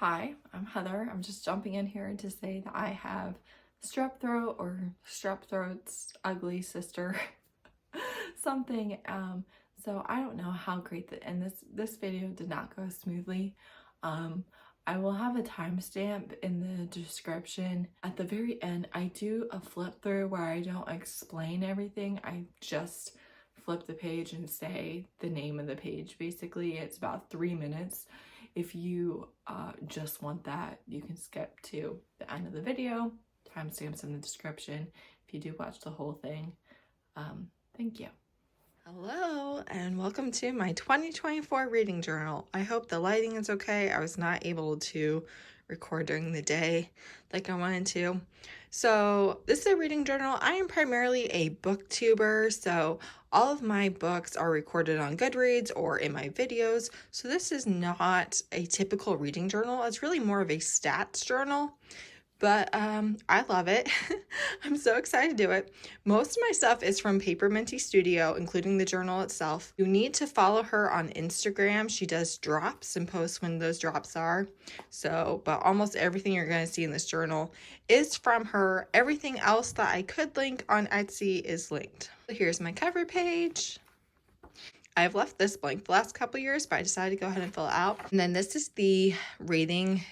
Hi, I'm Heather. I'm just jumping in here to say that I have strep throat or strep throat's ugly sister something. So I don't know how great and this video did not go smoothly. Um, I will have a timestamp in the description. At the very end, I do a flip through where I don't explain everything. I just flip the page and say the name of the page. Basically, it's about 3 minutes. If you just want that, you can skip to the end of the video. Timestamps in the description if you do watch the whole thing. Thank you. Hello and welcome to my 2024 reading journal. I hope the lighting is okay. I was not able to record during the day like I wanted to. So this is a reading journal. I am primarily a booktuber, so all of my books are recorded on Goodreads or in my videos. So this is not a typical reading journal. It's really more of a stats journal. But I love it. I'm so excited to do it. Most of my stuff is from Paper Minty Studio, including the journal itself. You need to follow her on Instagram. She does drops and posts when those drops are. So, but almost everything you're going to see in this journal is from her. Everything else that I could link on Etsy is linked. Here's my cover page. I've left this blank the last couple years, but I decided to go ahead and fill it out. And then this is the rating.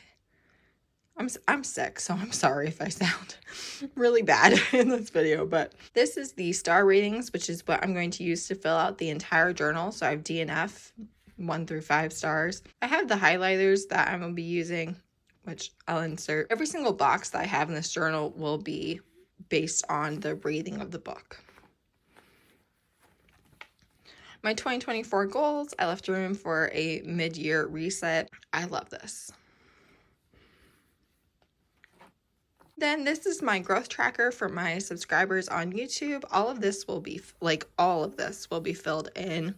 I'm sick, so I'm sorry if I sound really bad in this video, but this is the star ratings, which is what I'm going to use to fill out the entire journal. So I have DNF 1 through 5 stars. I have the highlighters that I'm going to be using, which I'll insert. Every single box that I have in this journal will be based on the rating of the book. My 2024 goals, I left room for a mid-year reset. I love this. Then this is my growth tracker for my subscribers on YouTube. All of this will be filled in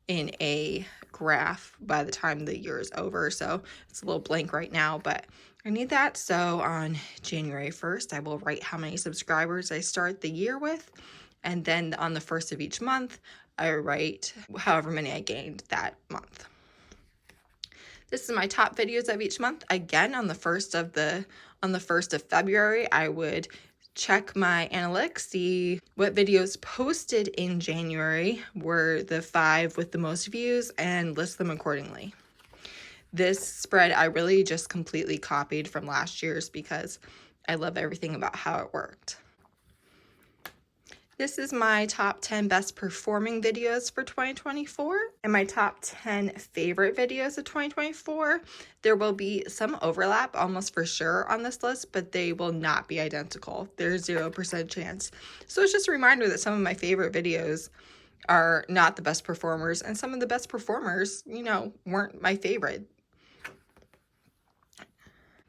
a graph by the time the year is over. So it's a little blank right now, but I need that. So on January 1st, I will write how many subscribers I start the year with. And then on the 1st of each month, I write however many I gained that month. This is my top videos of each month. Again, on the 1st of February, I would check my analytics, see what videos posted in January were the 5 with the most views, and list them accordingly. This spread I really just completely copied from last year's because I love everything about how it worked. This is my top 10 best performing videos for 2024 and my top 10 favorite videos of 2024. There will be some overlap almost for sure on this list, but they will not be identical. There's 0% chance. So it's just a reminder that some of my favorite videos are not the best performers, and some of the best performers, weren't my favorite.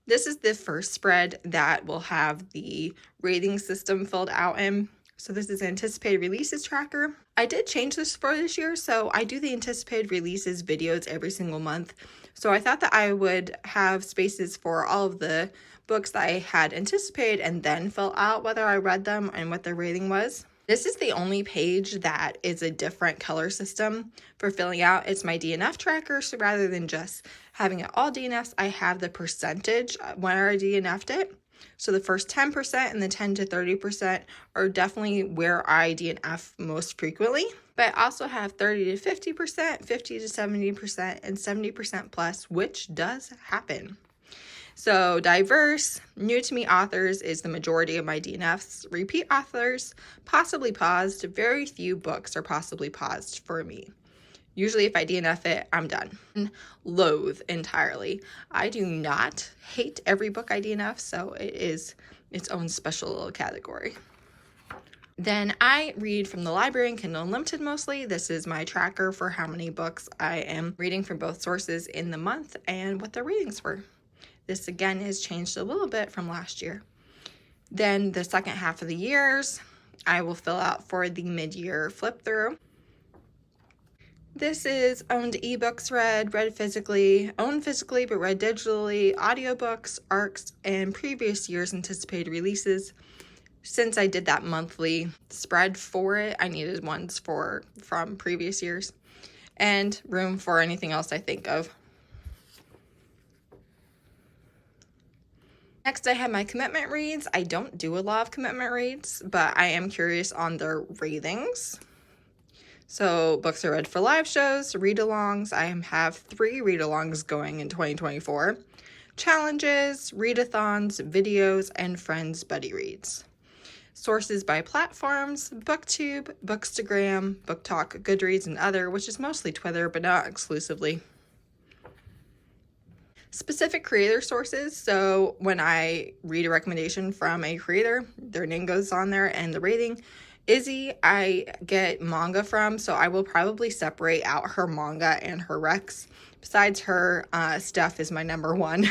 This is the first spread that will have the rating system filled out in. So this is anticipated releases tracker. I did change this for this year, so I do the anticipated releases videos every single month. So I thought that I would have spaces for all of the books that I had anticipated and then fill out whether I read them and what their rating was. This is the only page that is a different color system for filling out. It's my DNF tracker, so rather than just having it all DNFs, I have the percentage when I DNF'd it. So the first 10% and the 10 to 30% are definitely where I DNF most frequently. But I also have 30 to 50%, 50 to 70%, and 70% plus, which does happen. So diverse, new to me authors is the majority of my DNFs. Repeat authors, possibly paused. Very few books are possibly paused for me. Usually if I DNF it, I'm done. Loathe entirely. I do not hate every book I DNF, so it is its own special little category. Then I read from the library and Kindle Unlimited mostly. This is my tracker for how many books I am reading from both sources in the month and what their ratings were. This again has changed a little bit from last year. Then the second half of the years, I will fill out for the mid-year flip through. This is owned ebooks read physically, owned physically but read digitally, audiobooks, ARCs, and previous year's anticipated releases. Since I did that monthly spread for it, I needed ones from previous years and room for anything else I think of. Next, I have my commitment reads. I don't do a lot of commitment reads, but I am curious on their ratings. So books are read for live shows, read-alongs. I have 3 read-alongs going in 2024. Challenges, readathons, videos, and friends buddy reads. Sources by platforms: BookTube, Bookstagram, BookTalk, Goodreads, and other, which is mostly Twitter, but not exclusively. Specific creator sources, so when I read a recommendation from a creator, their name goes on there and the rating. Izzy, I get manga from, so I will probably separate out her manga and her recs. Besides her, Steph is my number one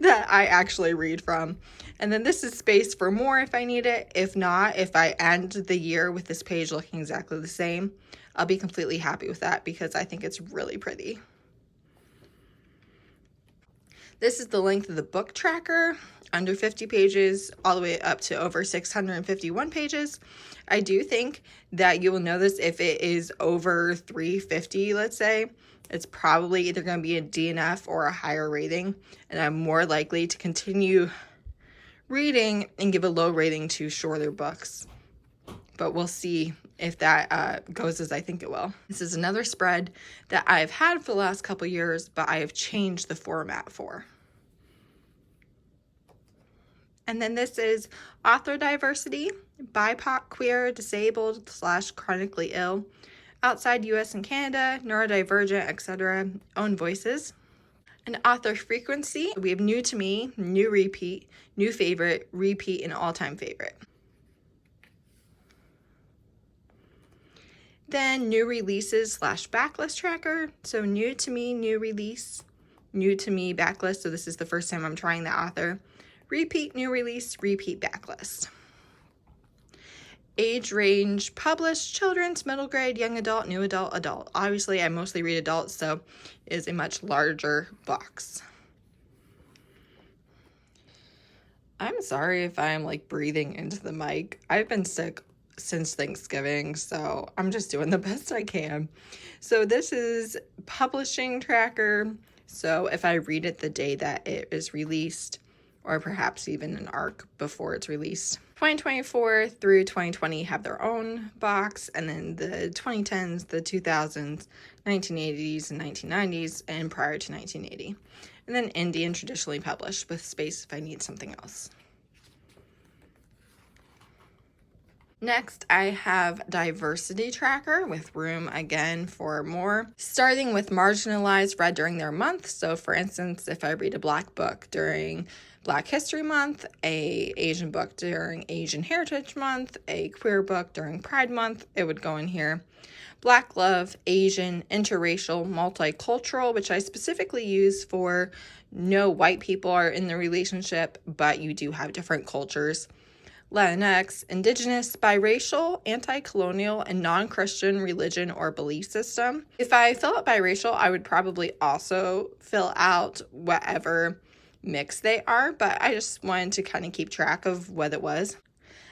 that I actually read from. And then this is space for more if I need it. If not, if I end the year with this page looking exactly the same, I'll be completely happy with that because I think it's really pretty. This is the length of the book tracker, under 50 pages, all the way up to over 651 pages. I do think that you will notice if it is over 350, let's say, it's probably either going to be a DNF or a higher rating, and I'm more likely to continue reading and give a low rating to shorter books. But we'll see if that goes as I think it will. This is another spread that I've had for the last couple years, but I have changed the format for. And then this is author diversity: BIPOC, queer, disabled / chronically ill, outside US and Canada, neurodivergent, etc., own voices. And author frequency, we have new to me, new repeat, new favorite, repeat, and all-time favorite. Then new releases / backlist tracker. So new to me, new release, new to me backlist. So this is the first time I'm trying the author. Repeat, new release, repeat backlist. Age range published: children's, middle grade, young adult, new adult, adult. Obviously, I mostly read adults, so it is a much larger box. I'm sorry if I'm like breathing into the mic. I've been sick since Thanksgiving, so I'm just doing the best I can. So this is publishing tracker. So if I read it the day that it is released, or perhaps even an arc before it's released. 2024 through 2020 have their own box, and then the 2010s, the 2000s, 1980s, and 1990s, and prior to 1980. And then indie and traditionally published, with space if I need something else. Next, I have diversity tracker with room again for more, starting with marginalized read during their month. So for instance, if I read a Black book during Black History Month, a Asian book during Asian Heritage Month, a queer book during Pride Month, it would go in here. Black love, Asian, interracial, multicultural, which I specifically use for no white people are in the relationship, but you do have different cultures. Latinx, indigenous, biracial, anti-colonial, and non-Christian religion or belief system. If I fill out biracial, I would probably also fill out whatever mix they are, but I just wanted to kind of keep track of what it was.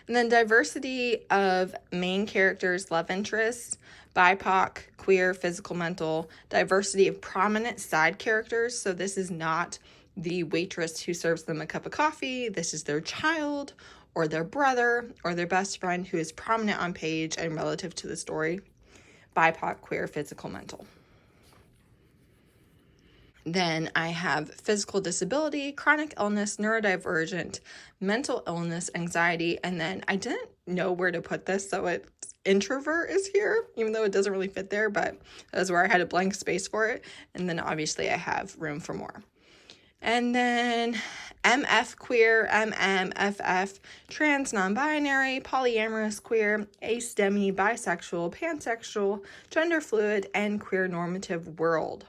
And then diversity of main characters, love interests, BIPOC, queer, physical, mental, diversity of prominent side characters. So this is not the waitress who serves them a cup of coffee. This is their child or their brother or their best friend who is prominent on page and relative to the story. BIPOC, queer, physical, mental. Then I have physical disability, chronic illness, neurodivergent, mental illness, anxiety, and then I didn't know where to put this, so it's introvert is here, even though it doesn't really fit there, but that's where I had a blank space for it. And then obviously I have room for more. And then MF queer, MMFF, trans, non-binary, polyamorous, queer, asdemi, bisexual, pansexual, gender fluid, and queer normative world.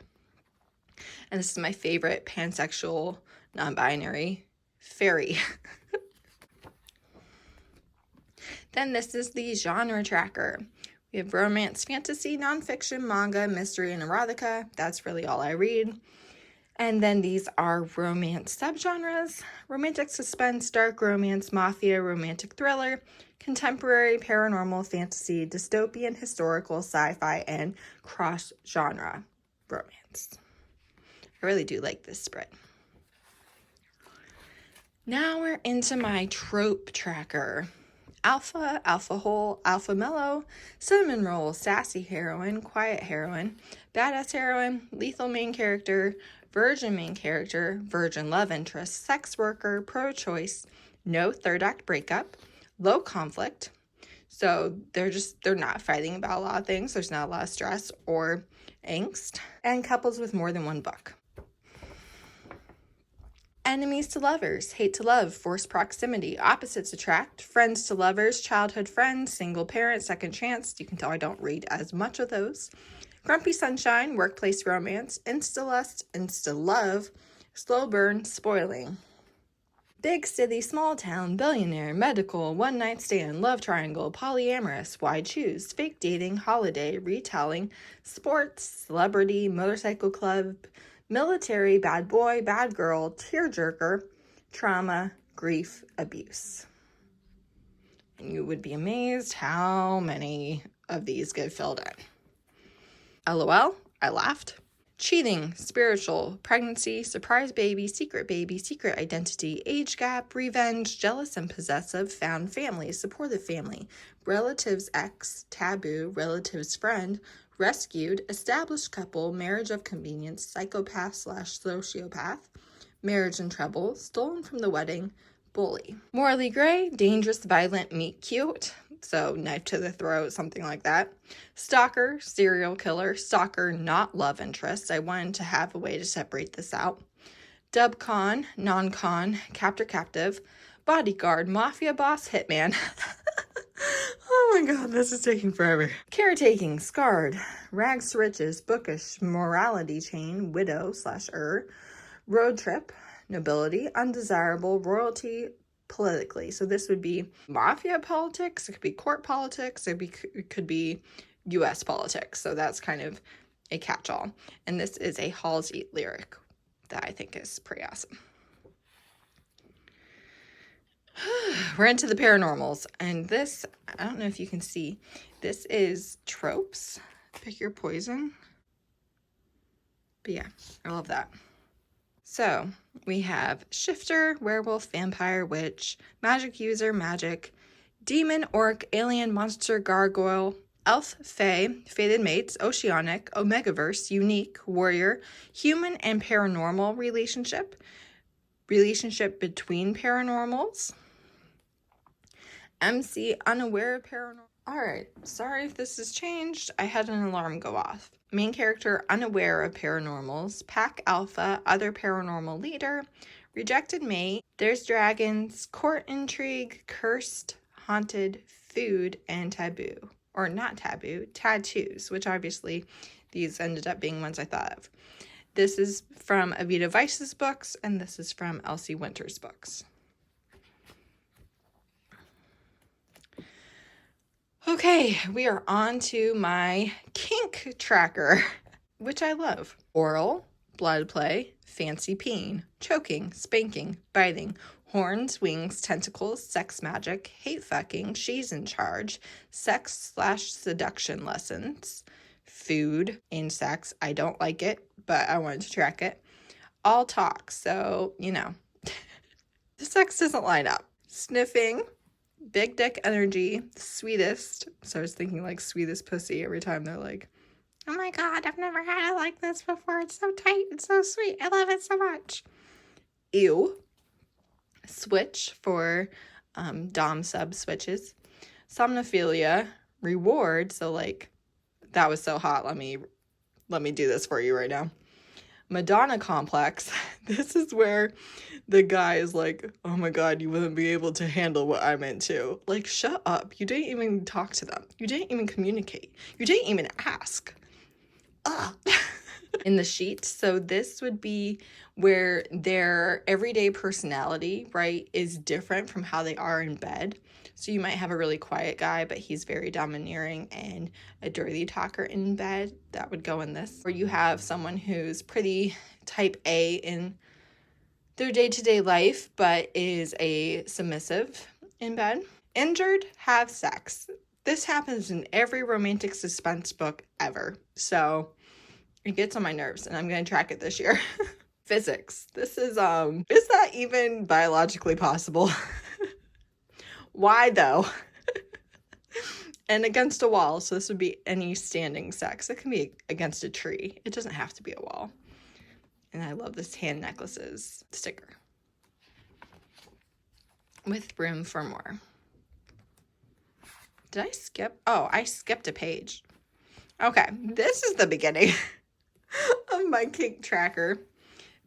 And this is my favorite pansexual, non-binary, fairy. Then this is the genre tracker. We have romance, fantasy, nonfiction, manga, mystery, and erotica. That's really all I read. And then these are romance subgenres: romantic suspense, dark romance, mafia, romantic thriller, contemporary, paranormal, fantasy, dystopian, historical, sci-fi, and cross-genre romance. I really do like this spread. Now we're into my trope tracker. Alpha, alpha hole, alpha mellow, cinnamon roll, sassy heroine, quiet heroine, badass heroine, lethal main character, virgin main character, virgin love interest, sex worker, pro-choice, no third act breakup, low conflict. So they're not fighting about a lot of things. There's not a lot of stress or angst. And couples with more than one book. Enemies to lovers, hate to love, forced proximity, opposites attract, friends to lovers, childhood friends, single parent, second chance. You can tell I don't read as much of those. Grumpy sunshine, workplace romance, insta-lust, insta-love, slow burn, spoiling. Big city, small town, billionaire, medical, one night stand, love triangle, polyamorous, why choose, fake dating, holiday, retelling, sports, celebrity, motorcycle club, military, bad boy, bad girl, tearjerker, trauma, grief, abuse. And you would be amazed how many of these get filled in. LOL, I laughed. Cheating, spiritual, pregnancy, surprise baby, secret identity, age gap, revenge, jealous and possessive, found family, supportive family, relatives ex, taboo, relatives friend, rescued, established couple, marriage of convenience, psychopath / sociopath, marriage in trouble, stolen from the wedding, bully. Morally gray, dangerous, violent, meet cute. So knife to the throat, something like that. Stalker, serial killer, stalker, not love interest. I wanted to have a way to separate this out. Dub-con, non-con, captor captive, bodyguard, mafia boss, hitman. Oh my god, this is taking forever. Caretaking, scarred, rags to riches, bookish, morality chain, widow / road trip, nobility, undesirable, royalty, politically. So this would be mafia politics, it could be court politics, it could be US politics. So that's kind of a catch-all. And this is a Halsey lyric that I think is pretty awesome. We're into the paranormals, and this, I don't know if you can see, this is tropes. Pick your poison. But yeah, I love that. So we have shifter, werewolf, vampire, witch, magic user, magic, demon, orc, alien, monster, gargoyle, elf, fae, fated mates, oceanic, omegaverse, unique, warrior, human and paranormal relationship between paranormals, MC, unaware of paranormal. Alright, sorry if this has changed. I had an alarm go off. Main character, unaware of paranormals. Pack alpha, other paranormal leader. Rejected mate. There's dragons. Court intrigue. Cursed, haunted, food, and taboo. Or not taboo, tattoos, which obviously these ended up being ones I thought of. This is from Avita Weiss's books, and this is from Elsie Winter's books. Okay, we are on to my kink tracker, which I love. Oral, blood play, fancy peeing, choking, spanking, biting, horns, wings, tentacles, sex magic, hate fucking, she's in charge, sex / seduction lessons, food, and sex. I don't like it, but I wanted to track it. All talk, so, you know, the sex doesn't line up. Sniffing, big dick energy, sweetest. So I was thinking like sweetest pussy every time they're like, oh my god, I've never had it like this before. It's so tight, it's so sweet. I love it so much. Ew. Switch for dom sub switches. Somnophilia, reward. So like, that was so hot. Let me do this for you right now. Madonna complex. This is where the guy is like, oh my god, you wouldn't be able to handle what I'm into. Like, shut up. You didn't even talk to them. You didn't even communicate. You didn't even ask. Ugh. In the sheet. So this would be where their everyday personality, right, is different from how they are in bed. So you might have a really quiet guy, but he's very domineering and a dirty talker in bed. That would go in this. Or you have someone who's pretty type A in their day-to-day life, but is a submissive in bed. Injured, have sex. This happens in every romantic suspense book ever. So it gets on my nerves, and I'm going to track it this year. Physics. This is that even biologically possible? Why though? And against a wall, so this would be any standing sex. It can be against a tree. It doesn't have to be a wall. And I love this hand necklaces sticker. With room for more. Did I skip? Oh, I skipped a page. Okay, this is the beginning of my kink tracker.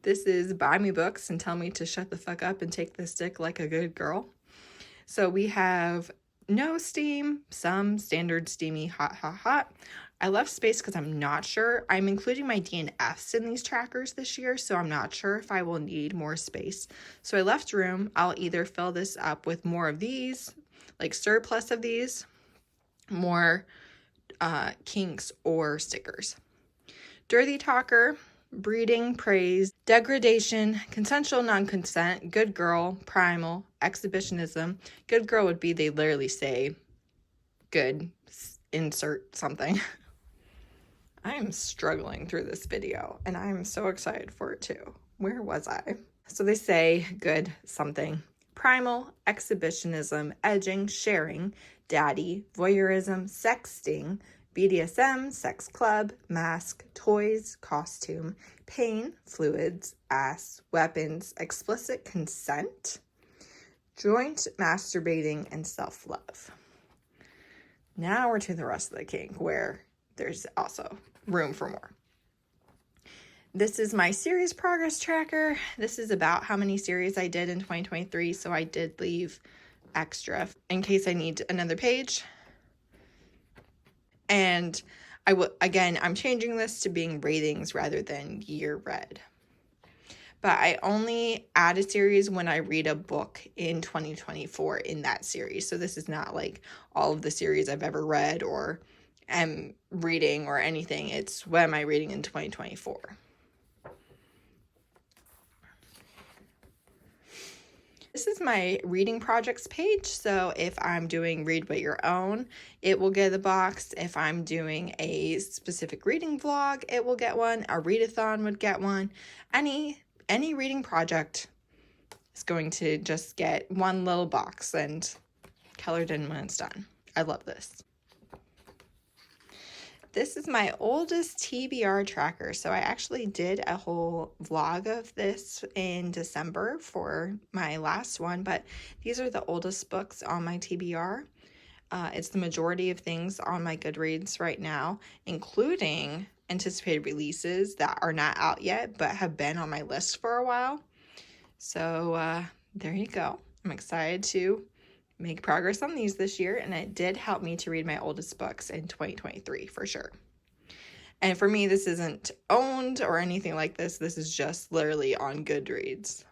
This is buy me books and tell me to shut the fuck up and take the stick like a good girl. So we have no steam, some standard steamy, hot, hot, hot. I left space because I'm not sure. I'm including my DNFs in these trackers this year, so I'm not sure if I will need more space. So I left room. I'll either fill this up with more of these, like surplus of these, more kinks or stickers. Dirty talker, breeding, praise, degradation, consensual non-consent, good girl, primal, exhibitionism. Good girl would be they literally say good, insert something. I am struggling through this video and I am so excited for it too. Where was I? So they say good something. Primal, exhibitionism, edging, sharing, daddy, voyeurism, sexting, BDSM, sex club, mask, toys, costume, pain, fluids, ass, weapons, explicit consent, joint masturbating, and self-love. Now we're to the rest of the kink where there's also room for more. This is my series progress tracker. This is about how many series I did in 2023, so I did leave extra in case I need another page. And I'm changing this to being ratings rather than year read. But I only add a series when I read a book in 2024 in that series. So this is not like all of the series I've ever read or am reading or anything. It's what am I reading in 2024. This is my reading projects page, so if I'm doing read what your own, it will get a box. If I'm doing a specific reading vlog, it will get one. A readathon would get one. Any reading project is going to just get one little box and colored in when it's done. I love this. This is my oldest TBR tracker. So I actually did a whole vlog of this in December for my last one, but these are the oldest books on my TBR. It's the majority of things on my Goodreads right now, including anticipated releases that are not out yet, but have been on my list for a while. So there you go. I'm excited to make progress on these this year, and it did help me to read my oldest books in 2023 for sure. And for me, this isn't owned or anything like this. This is just literally on Goodreads.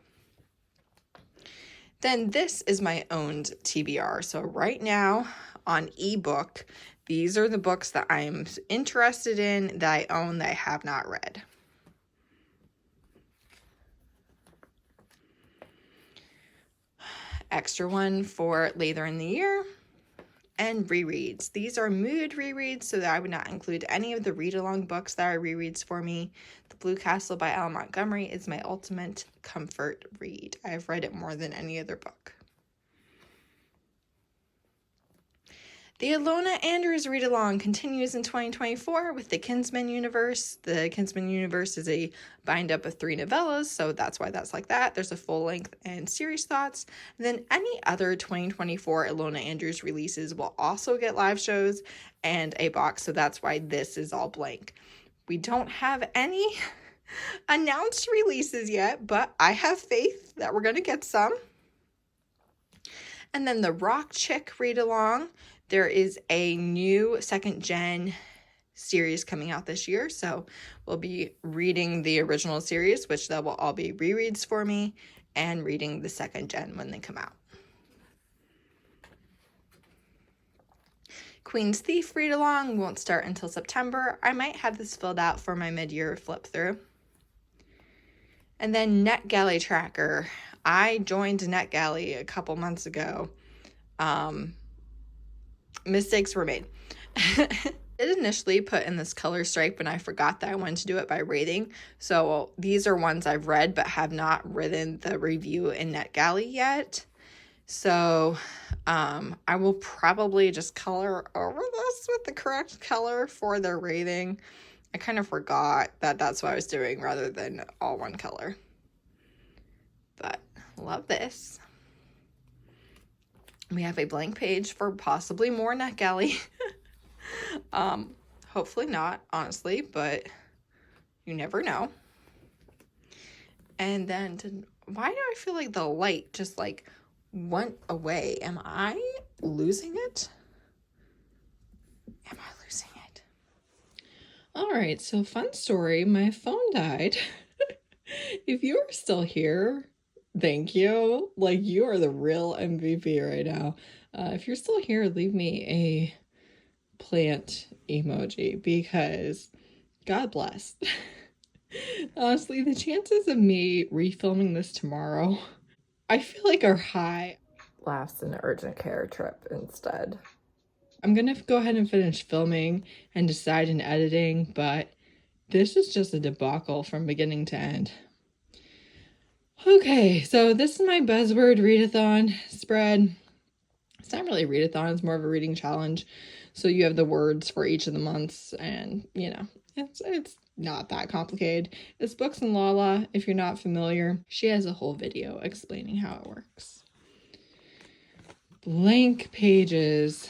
Then this is my owned TBR. So right now on ebook, these are the books that I'm interested in, that I own, that I have not read. Extra one for later in the year. And rereads. These are mood rereads, so that I would not include any of the read-along books that are rereads for me. The Blue Castle by Ellen Montgomery is my ultimate comfort read. I have read it more than any other book. The Ilona Andrews read-along continues in 2024 with the Kinsman universe. The Kinsman universe is a bind-up of 3 novellas, so that's why that's like that. There's a full-length and series thoughts. And then any other 2024 Ilona Andrews releases will also get live shows and a box, so that's why this is all blank. We don't have any announced releases yet, but I have faith that we're going to get some. And then the Rock Chick read-along. There is a new 2nd gen series coming out this year, so we'll be reading the original series, which that will all be rereads for me, and reading the 2nd gen when they come out. Queen's Thief read-along won't start until September. I might have this filled out for my mid-year flip-through. And then NetGalley tracker. I joined NetGalley a couple months ago. Mistakes were made. It initially put in this color stripe and I forgot that I wanted to do it by rating. So these are ones I've read but have not written the review in NetGalley yet. So I will probably just color over this with the correct color for their rating. I kind of forgot that that's what I was doing rather than all one color. But love this. We have a blank page for possibly more NetGalley. Hopefully not, honestly, but you never know. And then, why do I feel like the light just like went away? Am I losing it? Am I losing it? All right, so fun story. My phone died. If you are still here, thank you. Like, you are the real MVP right now. If you're still here, leave me a plant emoji because God bless. Honestly, the chances of me refilming this tomorrow, I feel like are high. Laughs an urgent care trip instead. I'm gonna go ahead and finish filming and decide in editing, but this is just a debacle from beginning to end. Okay, so this is my buzzword readathon spread. It's not really a readathon, it's more of a reading challenge. So you have the words for each of the months, and you know, it's not that complicated. It's Books and Lala. If you're not familiar, she has a whole video explaining how it works. Blank pages.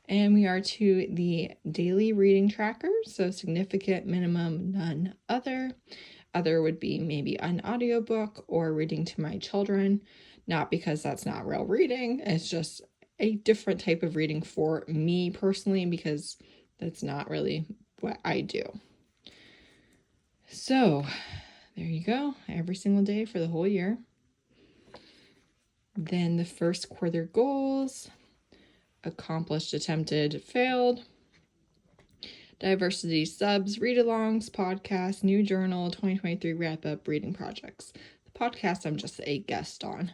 And we are to the daily reading tracker. So significant, minimum, none other. Other would be maybe an audiobook or reading to my children. Not because that's not real reading. It's just a different type of reading for me personally because that's not really what I do. So there you go. Every single day for the whole year. Then the first quarter goals. Accomplished, attempted, failed. Diversity subs, read-alongs, podcast, new journal, 2023 wrap-up, reading projects. The podcast I'm just a guest on.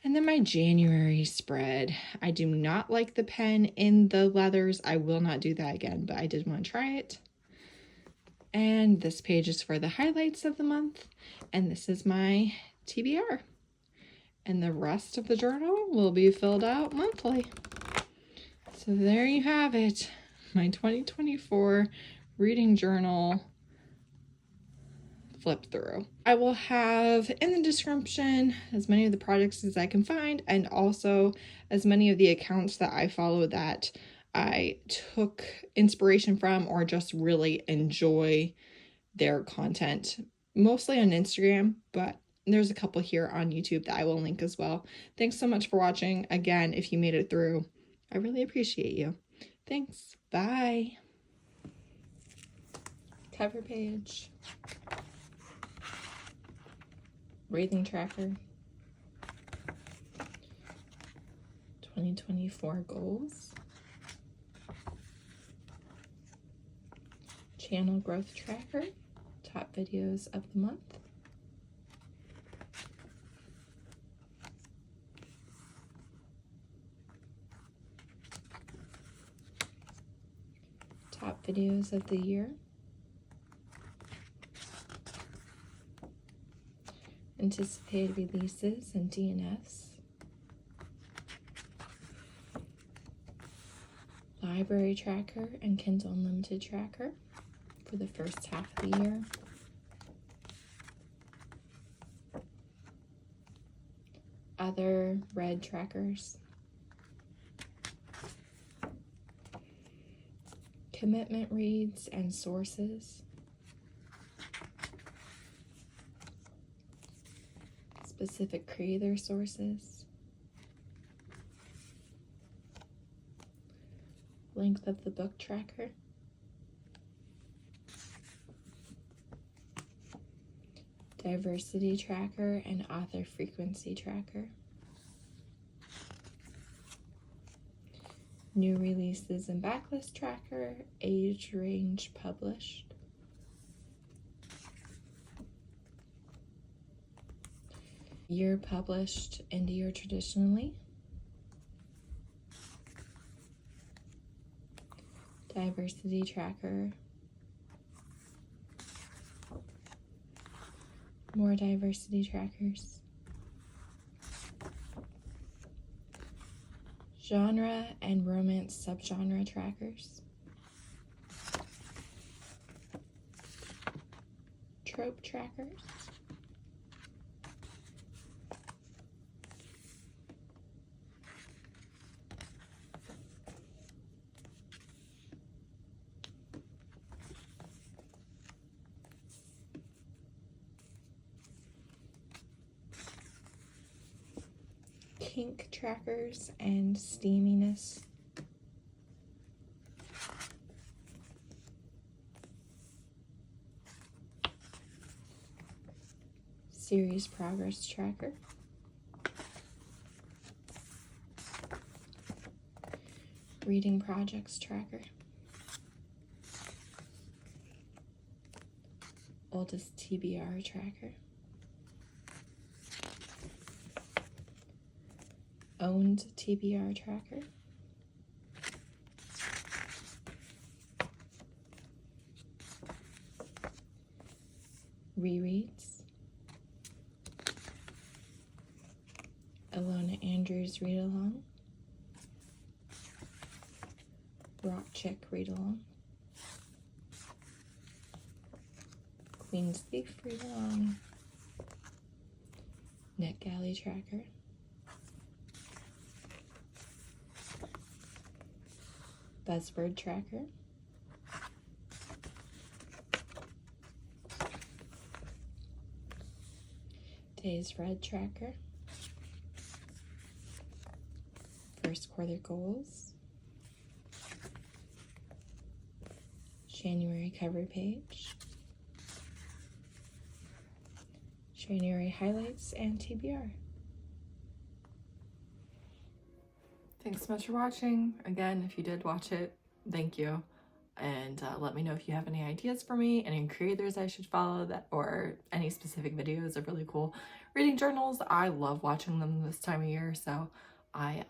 And then my January spread. I do not like the pen in the leathers. I will not do that again, but I did want to try it. And this page is for the highlights of the month. And this is my TBR. And the rest of the journal will be filled out monthly. So there you have it. My 2024 reading journal flip through. I will have in the description as many of the projects as I can find and also as many of the accounts that I follow that I took inspiration from or just really enjoy their content, mostly on Instagram, but there's a couple here on YouTube that I will link as well. Thanks so much for watching. Again, if you made it through, I really appreciate you. Thanks. Bye. Cover page. Reading tracker. 2024 goals. Channel growth tracker. Top videos of the month. Top videos of the year. Anticipated releases and DNS. Library tracker and Kindle Unlimited tracker for the first half of the year. Other read trackers. Commitment reads and sources. Specific creator sources. Length of the book tracker. Diversity tracker and author frequency tracker. New releases and backlist tracker, age range published. Year published, indie or traditionally. diversity tracker, more diversity trackers, genre and romance subgenre trackers, trope trackers, kink trackers and steaminess, series progress tracker, reading projects tracker, oldest TBR tracker, owned TBR tracker, rereads, Alona Andrews read along, Rock Chick read along, Queen's Thief read along, NetGalley tracker, Buzzword tracker, Days Read tracker, first quarter goals, January cover page, January highlights, and TBR. Thanks so much for watching. Again, if you did watch it, thank you. And let me know if you have any ideas for me, any creators I should follow, that, or any specific videos of really cool reading journals. I love watching them this time of year, so I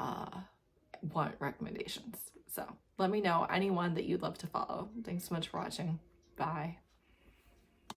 want recommendations. So let me know anyone that you'd love to follow. Thanks so much for watching. Bye.